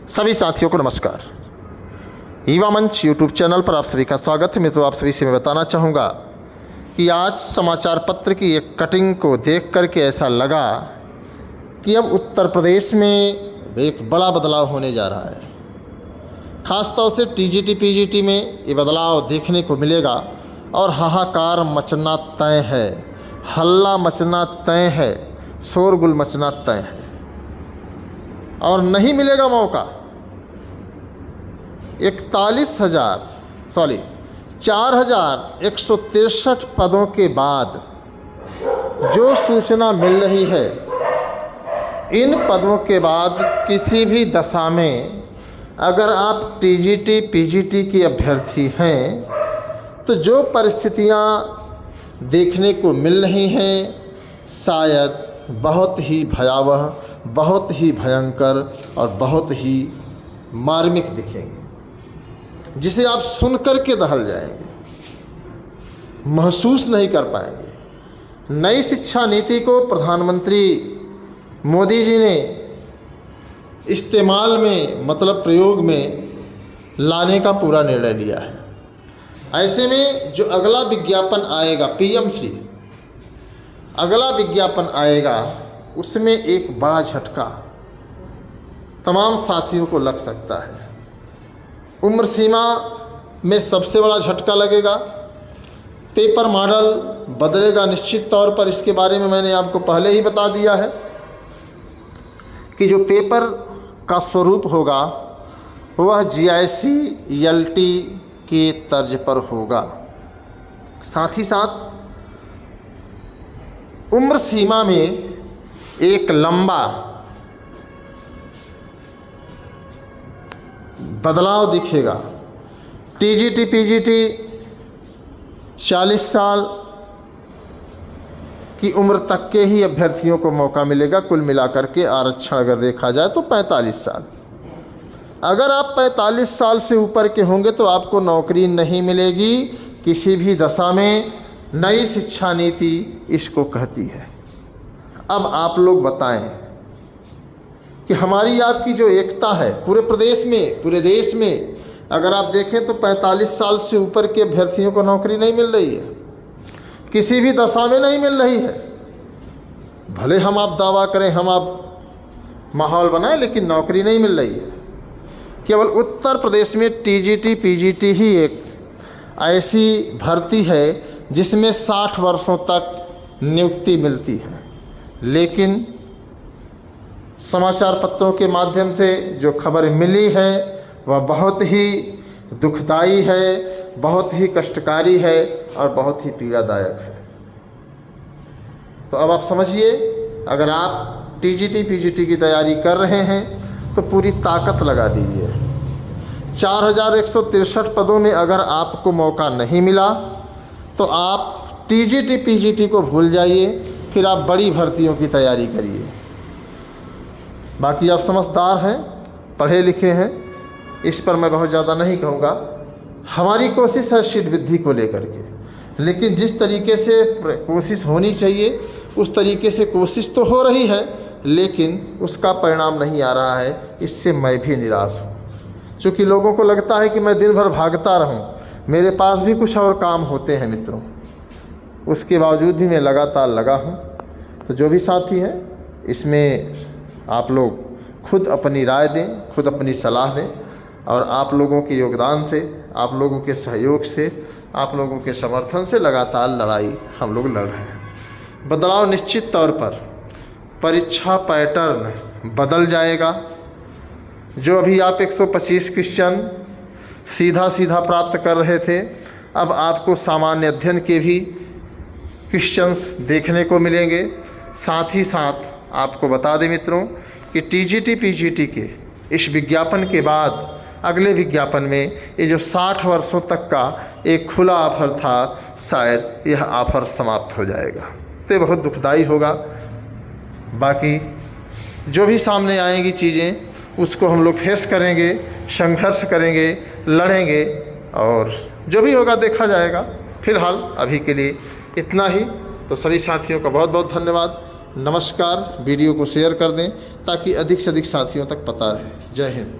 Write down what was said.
सभी साथियों को नमस्कार। युवा मंच यूट्यूब चैनल पर आप सभी का स्वागत है। मित्रों, आप सभी से मैं बताना चाहूँगा कि आज समाचार पत्र की एक कटिंग को देख करके ऐसा लगा कि अब उत्तर प्रदेश में एक बड़ा बदलाव होने जा रहा है। ख़ासतौर से टीजीटी पीजीटी में ये बदलाव देखने को मिलेगा और हाहाकार मचना तय है, हल्ला मचना तय है, शोरगुल मचना तय है और नहीं मिलेगा मौका। 4,163 पदों के बाद जो सूचना मिल रही है, इन पदों के बाद किसी भी दशा में अगर आप टीजीटी पीजीटी के अभ्यर्थी हैं तो जो परिस्थितियां देखने को मिल रही हैं शायद बहुत ही भयावह, बहुत ही भयंकर और बहुत ही मार्मिक दिखेंगे, जिसे आप सुन कर के दहल जाएंगे, महसूस नहीं कर पाएंगे। नई शिक्षा नीति को प्रधानमंत्री मोदी जी ने इस्तेमाल में मतलब प्रयोग में लाने का पूरा निर्णय लिया है। ऐसे में जो अगला विज्ञापन आएगा पीएम श्री, अगला विज्ञापन आएगा, उसमें एक बड़ा झटका तमाम साथियों को लग सकता है। उम्र सीमा में सबसे बड़ा झटका लगेगा। पेपर मॉडल बदलेगा निश्चित तौर पर। इसके बारे में मैंने आपको पहले ही बता दिया है कि जो पेपर का स्वरूप होगा वह GICLT के तर्ज पर होगा। साथ ही साथ उम्र सीमा में एक लंबा बदलाव दिखेगा। टीजीटी पीजीटी 40 साल की उम्र तक के ही अभ्यर्थियों को मौका मिलेगा। कुल मिलाकर के आरक्षण अगर देखा जाए तो 45 साल। अगर आप 45 साल से ऊपर के होंगे तो आपको नौकरी नहीं मिलेगी किसी भी दशा में। नई शिक्षा नीति इसको कहती है। अब आप लोग बताएं कि हमारी आपकी जो एकता है पूरे प्रदेश में, पूरे देश में अगर आप देखें तो 45 साल से ऊपर के अभ्यर्थियों को नौकरी नहीं मिल रही है, किसी भी दशा में नहीं मिल रही है। भले हम आप दावा करें, हम आप माहौल बनाएं, लेकिन नौकरी नहीं मिल रही है। केवल उत्तर प्रदेश में टीजीटी पीजीटी ही एक ऐसी भर्ती है जिसमें 60 वर्षों तक नियुक्ति मिलती है। लेकिन समाचार पत्रों के माध्यम से जो खबर मिली है वह बहुत ही दुखदाई है, बहुत ही कष्टकारी है और बहुत ही पीड़ादायक है। तो अब आप समझिए, अगर आप टीजीटी पीजीटी की तैयारी कर रहे हैं तो पूरी ताकत लगा दीजिए। 4,163 पदों में अगर आपको मौका नहीं मिला तो आप टीजीटी पीजीटी को भूल जाइए, फिर आप बड़ी भर्तियों की तैयारी करिए। बाकी आप समझदार हैं, पढ़े लिखे हैं, इस पर मैं बहुत ज़्यादा नहीं कहूँगा। हमारी कोशिश है सीट वृद्धि को लेकर के, लेकिन जिस तरीके से कोशिश होनी चाहिए उस तरीके से कोशिश तो हो रही है, लेकिन उसका परिणाम नहीं आ रहा है। इससे मैं भी निराश हूँ, क्योंकि लोगों को लगता है कि मैं दिन भर भागता रहूँ, मेरे पास भी कुछ और काम होते हैं मित्रों। उसके बावजूद भी मैं लगातार लगा हूँ। तो जो भी साथी हैं, इसमें आप लोग खुद अपनी राय दें, खुद अपनी सलाह दें और आप लोगों के योगदान से, आप लोगों के सहयोग से, आप लोगों के समर्थन से लगातार लड़ाई हम लोग लड़ रहे हैं। बदलाव निश्चित तौर पर, परीक्षा पैटर्न बदल जाएगा। जो अभी आप 125 क्वेश्चन सीधा प्राप्त कर रहे थे, अब आपको सामान्य अध्ययन के भी क्वेश्चंस देखने को मिलेंगे। साथ ही साथ आपको बता दें मित्रों कि टीजीटी पीजीटी के इस विज्ञापन के बाद अगले विज्ञापन में ये जो 60 वर्षों तक का एक खुला ऑफर था, शायद यह ऑफर समाप्त हो जाएगा। तो ये बहुत दुखदाई होगा। बाकी जो भी सामने आएंगी चीज़ें उसको हम लोग फेस करेंगे, संघर्ष करेंगे, लड़ेंगे और जो भी होगा देखा जाएगा। फिलहाल अभी के लिए इतना ही। तो सभी साथियों का बहुत बहुत धन्यवाद। नमस्कार। वीडियो को शेयर कर दें ताकि अधिक से अधिक साथियों तक पता रहे। जय हिंद।